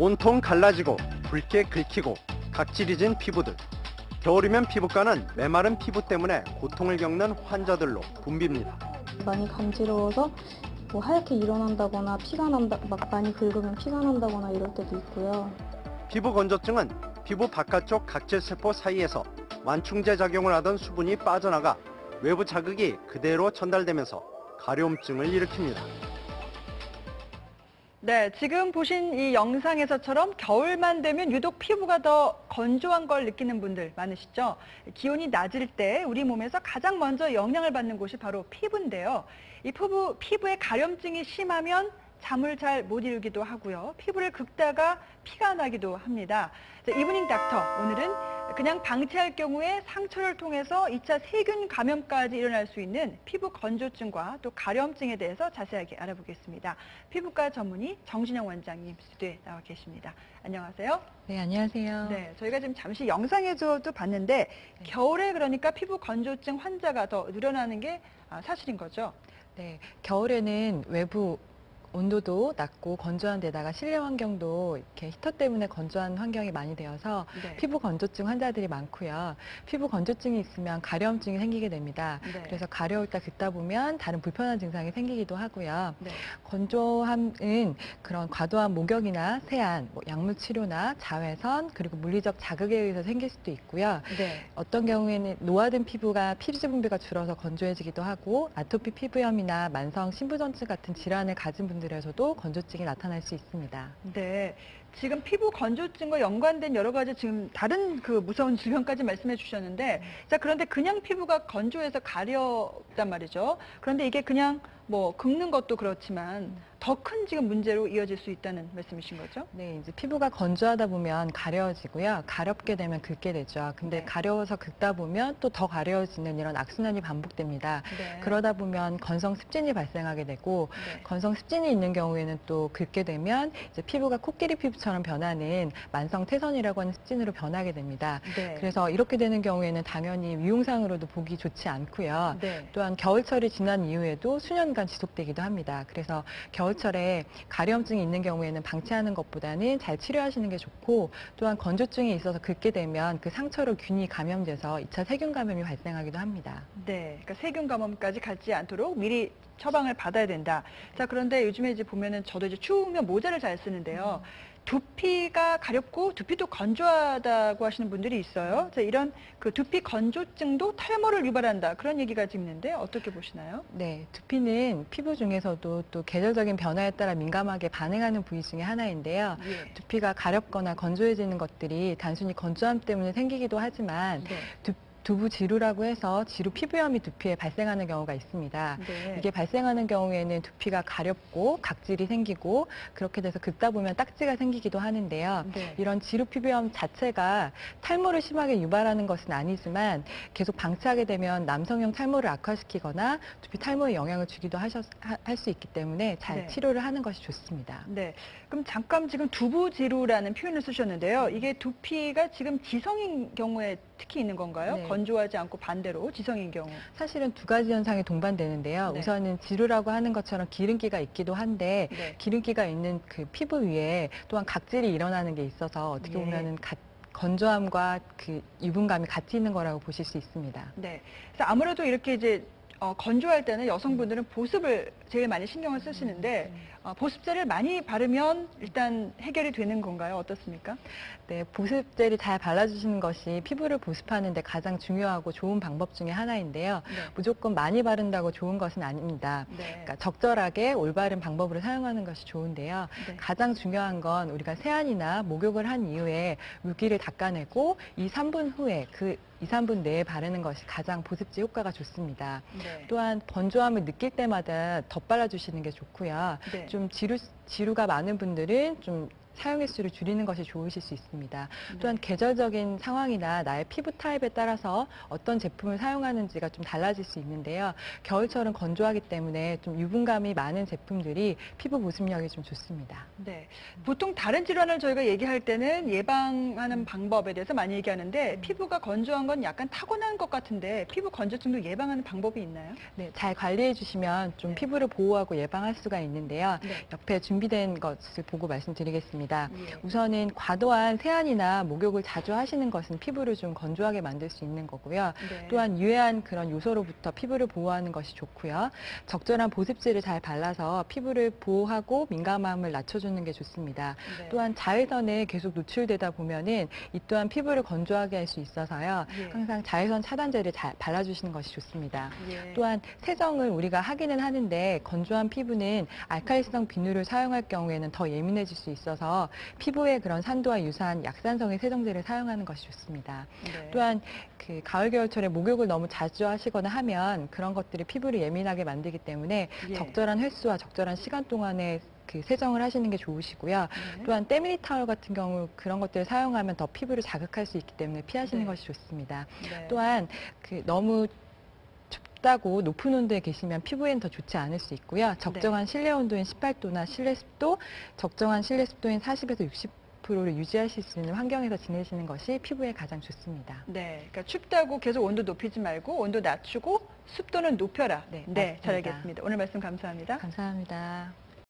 온통 갈라지고 붉게 긁히고 각질이 진 피부들. 겨울이면 피부과는 메마른 피부 때문에 고통을 겪는 환자들로 붐빕니다. 많이 간지러워서 뭐 하얗게 일어난다거나 피가 난다, 막 많이 긁으면 피가 난다거나 이럴 때도 있고요. 피부 건조증은 피부 바깥쪽 각질세포 사이에서 완충제 작용을 하던 수분이 빠져나가 외부 자극이 그대로 전달되면서 가려움증을 일으킵니다. 네, 지금 보신 이 영상에서처럼 겨울만 되면 유독 피부가 더 건조한 걸 느끼는 분들 많으시죠? 기온이 낮을 때 우리 몸에서 가장 먼저 영향을 받는 곳이 바로 피부인데요. 이 피부에 가려움증이 심하면 잠을 잘 못 이루기도 하고요. 피부를 긁다가 피가 나기도 합니다. 자, 이브닝 닥터, 오늘은 그냥 방치할 경우에 상처를 통해서 2차 세균 감염까지 일어날 수 있는 피부 건조증과 또 가려움증에 대해서 자세하게 알아보겠습니다. 피부과 전문의 정진영 원장님 스튜디오에 나와 계십니다. 안녕하세요. 네, 안녕하세요. 네, 저희가 지금 잠시 영상에서도 봤는데 겨울에 그러니까 피부 건조증 환자가 더 늘어나는 게 사실인 거죠? 네, 겨울에는 외부 온도도 낮고 건조한 데다가 실내 환경도 이렇게 히터 때문에 건조한 환경이 많이 되어서 네. 피부 건조증 환자들이 많고요. 피부 건조증이 있으면 가려움증이 생기게 됩니다. 네. 그래서 가려울 때 긁다 보면 다른 불편한 증상이 생기기도 하고요. 네. 건조함은 그런 과도한 목욕이나 세안, 약물 치료나 자외선, 그리고 물리적 자극에 의해서 생길 수도 있고요. 네. 어떤 경우에는 노화된 피부가 피지 분비가 줄어서 건조해지기도 하고 아토피 피부염이나 만성 신부전증 같은 질환을 가진 분들에서도 건조증이 나타날 수 있습니다. 네. 지금 피부 건조증과 연관된 여러 가지 지금 다른 그 무서운 질병까지 말씀해 주셨는데, 자, 그런데 그냥 피부가 건조해서 가렵단 말이죠. 그런데 이게 그냥 뭐 긁는 것도 그렇지만 더 큰 지금 문제로 이어질 수 있다는 말씀이신 거죠? 네, 이제 피부가 건조하다 보면 가려워지고요. 가렵게 되면 긁게 되죠. 근데 네. 가려워서 긁다 보면 또 더 가려워지는 이런 악순환이 반복됩니다. 네. 그러다 보면 건성 습진이 발생하게 되고 네. 건성 습진이 있는 경우에는 또 긁게 되면 이제 피부가 코끼리 피부처럼 변하는 만성 태선이라고 하는 습진으로 변하게 됩니다. 네. 그래서 이렇게 되는 경우에는 당연히 미용상으로도 보기 좋지 않고요. 네. 또한 겨울철이 지난 이후에도 수년간 지속되기도 합니다. 그래서 겨울철에 가려움증이 있는 경우에는 방치하는 것보다는 잘 치료하시는 게 좋고, 또한 건조증이 있어서 긁게 되면 그 상처로 균이 감염돼서 2차 세균 감염이 발생하기도 합니다. 네. 그러니까 세균 감염까지 갖지 않도록 미리 처방을 받아야 된다. 자, 그런데 요즘에 이제 보면은 저도 이제 추우면 모자를 잘 쓰는데요. 두피가 가렵고 두피도 건조하다고 하시는 분들이 있어요. 자, 이런 그 두피 건조증도 탈모를 유발한다. 그런 얘기가 지금 있는데 어떻게 보시나요? 네, 두피는 피부 중에서도 또 계절적인 변화에 따라 민감하게 반응하는 부위 중에 하나인데요. 예. 두피가 가렵거나 건조해지는 것들이 단순히 건조함 때문에 생기기도 하지만 네. 두부 지루라고 해서 지루 피부염이 두피에 발생하는 경우가 있습니다. 네. 이게 발생하는 경우에는 두피가 가렵고 각질이 생기고 그렇게 돼서 긁다 보면 딱지가 생기기도 하는데요. 네. 이런 지루 피부염 자체가 탈모를 심하게 유발하는 것은 아니지만 계속 방치하게 되면 남성형 탈모를 악화시키거나 두피 탈모에 영향을 주기도 할 수 있기 때문에 잘 네. 치료를 하는 것이 좋습니다. 네. 그럼 잠깐 지금 두부지루라는 표현을 쓰셨는데요. 이게 두피가 지금 지성인 경우에 특히 있는 건가요? 네. 건조하지 않고 반대로 지성인 경우. 사실은 두 가지 현상이 동반되는데요. 네. 우선은 지루라고 하는 것처럼 기름기가 있기도 한데 네. 기름기가 있는 그 피부 위에 또한 각질이 일어나는 게 있어서 어떻게 예. 보면은 건조함과 그 유분감이 같이 있는 거라고 보실 수 있습니다. 네. 그래서 아무래도 이렇게 이제 건조할 때는 여성분들은 보습을 제일 많이 신경을 쓰시는데 보습제를 많이 바르면 일단 해결이 되는 건가요? 어떻습니까? 네, 보습제를 잘 발라주시는 것이 피부를 보습하는 데 가장 중요하고 좋은 방법 중에 하나인데요. 네. 무조건 많이 바른다고 좋은 것은 아닙니다. 네. 그러니까 적절하게 올바른 방법으로 사용하는 것이 좋은데요. 네. 가장 중요한 건 우리가 세안이나 목욕을 한 이후에 물기를 닦아내고 2, 3분 후에 그 2, 3분 내에 바르는 것이 가장 보습제 효과가 좋습니다. 네. 또한 건조함을 느낄 때마다 덧발라주시는 게 좋고요. 네. 좀 지루가 많은 분들은 좀 사용 횟수를 줄이는 것이 좋으실 수 있습니다. 또한 네. 계절적인 상황이나 나의 피부 타입에 따라서 어떤 제품을 사용하는지가 좀 달라질 수 있는데요. 겨울철은 건조하기 때문에 좀 유분감이 많은 제품들이 피부 보습력이 좀 좋습니다. 네. 보통 다른 질환을 저희가 얘기할 때는 예방하는 방법에 대해서 많이 얘기하는데 피부가 건조한 건 약간 타고난 것 같은데 피부 건조증도 예방하는 방법이 있나요? 네, 잘 관리해 주시면 좀 네. 피부를 보호하고 예방할 수가 있는데요. 네. 옆에 준비된 것을 보고 말씀드리겠습니다. 좋습니다. 예. 우선은 과도한 세안이나 목욕을 자주 하시는 것은 피부를 좀 건조하게 만들 수 있는 거고요. 네. 또한 유해한 그런 요소로부터 피부를 보호하는 것이 좋고요. 적절한 보습제를 잘 발라서 피부를 보호하고 민감함을 낮춰주는 게 좋습니다. 네. 또한 자외선에 계속 노출되다 보면은 이 또한 피부를 건조하게 할 수 있어서요. 예. 항상 자외선 차단제를 잘 발라주시는 것이 좋습니다. 예. 또한 세정을 우리가 하기는 하는데 건조한 피부는 알칼리성 비누를 사용할 경우에는 더 예민해질 수 있어서 피부에 그런 산도와 유사한 약산성의 세정제를 사용하는 것이 좋습니다. 네. 또한 그 가을 겨울철에 목욕을 너무 자주 하시거나 하면 그런 것들이 피부를 예민하게 만들기 때문에 예. 적절한 횟수와 적절한 시간 동안에 그 세정을 하시는 게 좋으시고요. 네. 또한 때밀이 타월 같은 경우 그런 것들을 사용하면 더 피부를 자극할 수 있기 때문에 피하시는 네. 것이 좋습니다. 네. 또한 그 너무 춥다고 높은 온도에 계시면 피부에는 더 좋지 않을 수 있고요. 적정한 실내 온도인 18도나 실내 습도, 적정한 실내 습도인 40에서 60%를 유지하실 수 있는 환경에서 지내시는 것이 피부에 가장 좋습니다. 네, 그러니까 춥다고 계속 온도 높이지 말고 온도 낮추고 습도는 높여라. 네, 잘 맞습니다. 알겠습니다. 오늘 말씀 감사합니다. 감사합니다.